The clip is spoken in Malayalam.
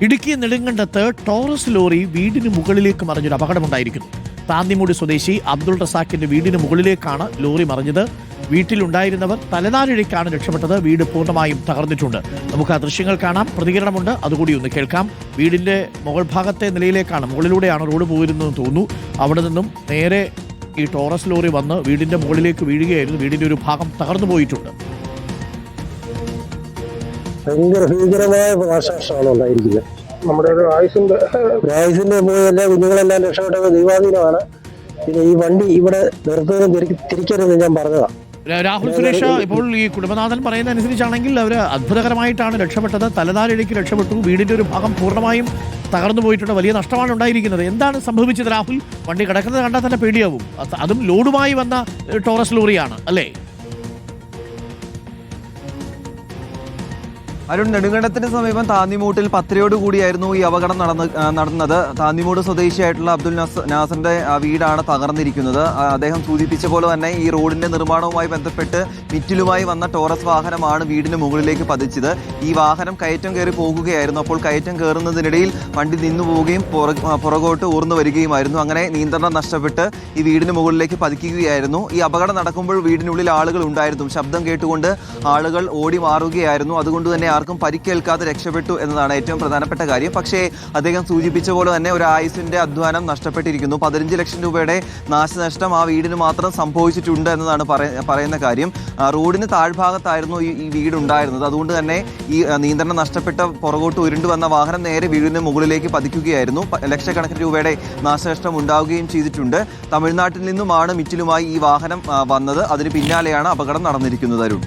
ഇടുക്കി നെടുങ്കണ്ടത്ത് ടോറസ് ലോറി വീടിന് മുകളിലേക്ക് മറിഞ്ഞൊരു അപകടമുണ്ടായിരിക്കുന്നു. താന്നിമൂട് സ്വദേശി അബ്ദുൾ റസാഖിന്റെ വീടിന് മുകളിലേക്കാണ് ലോറി മറിഞ്ഞത്. വീട്ടിലുണ്ടായിരുന്നവർ തലനാരിഴയ്ക്കാണ് രക്ഷപ്പെട്ടത്. വീട് പൂർണ്ണമായും തകർന്നിട്ടുണ്ട്. നമുക്ക് ആ ദൃശ്യങ്ങൾ കാണാം. പ്രതികരണമുണ്ട്, അതുകൂടി ഒന്ന് കേൾക്കാം. വീടിന്റെ മുകൾ ഭാഗത്തെ നിലയിലേക്കാണ്, മുകളിലൂടെയാണ് റോഡ് പോയിരുന്നതെന്ന് തോന്നുന്നു. അവിടെ നിന്നും നേരെ ഈ ടോറസ് ലോറി വന്ന് വീടിന്റെ മുകളിലേക്ക് വീഴുകയായിരുന്നു. വീടിന്റെ ഒരു ഭാഗം തകർന്നു പോയിട്ടുണ്ട്. ഭയങ്കര ഭീകരമായ നാശനഷ്ടമാണ് ഉണ്ടായിരിക്കുന്നത്. നമ്മുടെ ഒരു ആയുസിന്റെ എല്ലാ കുഞ്ഞുങ്ങളെല്ലാം രക്ഷപ്പെട്ടത് ദൈവാധീനമാണ്. പിന്നെ ഈ വണ്ടി ഇവിടെ നിർത്തുന്നതും തിരിക്കരുത് ഞാൻ പറഞ്ഞതാണ്. രാഹുൽ സുരേഷ്, ഇപ്പോൾ ഈ കുടുംബനാഥൻ പറയുന്ന അനുസരിച്ചാണെങ്കിൽ അവർ അത്ഭുതകരമായിട്ടാണ് രക്ഷപ്പെട്ടത്. തലനാരിഴയ്ക്ക് രക്ഷപ്പെട്ടു. വീടിന്റെ ഒരു ഭാഗം പൂർണ്ണമായും തകർന്നു പോയിട്ടുണ്ട്. വലിയ നഷ്ടമാണ് ഉണ്ടായിരിക്കുന്നത്. എന്താണ് സംഭവിച്ചത് രാഹുൽ? വണ്ടി കിടക്കുന്നത് കണ്ടാൽ തന്നെ പേടിയാവും. അതും ലോഡുമായി വന്ന ടോറസ് ലോറിയാണ് അല്ലേ? അരുൺ, നെടുങ്കണ്ടത്തിന് സമീപം താന്നിമൂട്ടിൽ 10:00 കൂടിയായിരുന്നു ഈ അപകടം നടന്നത്. താന്നിമൂട് സ്വദേശിയായിട്ടുള്ള അബ്ദുൽ നാസറിന്റെ വീടാണ് തകർന്നിരിക്കുന്നത്. അദ്ദേഹം സൂചിപ്പിച്ച പോലെ തന്നെ ഈ റോഡിന്റെ നിർമ്മാണവുമായി ബന്ധപ്പെട്ട് മിറ്റിലുമായി വന്ന ടോറസ് വാഹനമാണ് വീടിന് മുകളിലേക്ക് പതിച്ചത്. ഈ വാഹനം കയറ്റം കയറി പോകുകയായിരുന്നു. അപ്പോൾ കയറ്റം കയറുന്നതിനിടയിൽ വണ്ടി നിന്നു പോവുകയും പുറകോട്ട് ഊർന്നു വരികയുമായിരുന്നു. അങ്ങനെ നിയന്ത്രണം നഷ്ടപ്പെട്ട് ഈ വീടിന് മുകളിലേക്ക് പതിക്കുകയായിരുന്നു. ഈ അപകടം നടക്കുമ്പോൾ വീടിനുള്ളിൽ ആളുകൾ ഉണ്ടായിരുന്നു. ശബ്ദം കേട്ടുകൊണ്ട് ആളുകൾ ഓടി മാറുകയായിരുന്നു. അതുകൊണ്ട് തന്നെ ആർക്കും പരിക്കേൽക്കാതെ രക്ഷപ്പെട്ടു എന്നതാണ് ഏറ്റവും പ്രധാനപ്പെട്ട കാര്യം. പക്ഷേ അദ്ദേഹം സൂചിപ്പിച്ച പോലെ തന്നെ ഒരു ആയുസിന്റെ അധ്വാനം നഷ്ടപ്പെട്ടിരിക്കുന്നു. 15 ലക്ഷം രൂപയുടെ നാശനഷ്ടം ആ വീടിന് മാത്രം സംഭവിച്ചിട്ടുണ്ട് എന്നതാണ് പറയുന്ന കാര്യം. റോഡിന് താഴ്ഭാഗത്തായിരുന്നു ഈ വീടുണ്ടായിരുന്നത്. അതുകൊണ്ട് തന്നെ ഈ നിയന്ത്രണം നഷ്ടപ്പെട്ട പുറകോട്ട് ഉരുണ്ടു വന്ന വാഹനം നേരെ വീടിന് മുകളിലേക്ക് പതിക്കുകയായിരുന്നു. ലക്ഷക്കണക്കിന് രൂപയുടെ നാശനഷ്ടം ഉണ്ടാവുകയും ചെയ്തിട്ടുണ്ട്. തമിഴ്നാട്ടിൽ നിന്നുമാണ് മിറ്റിലുമായി ഈ വാഹനം വന്നത്. അതിന് പിന്നാലെയാണ് അപകടം നടന്നിരിക്കുന്നത്. അരുൺ.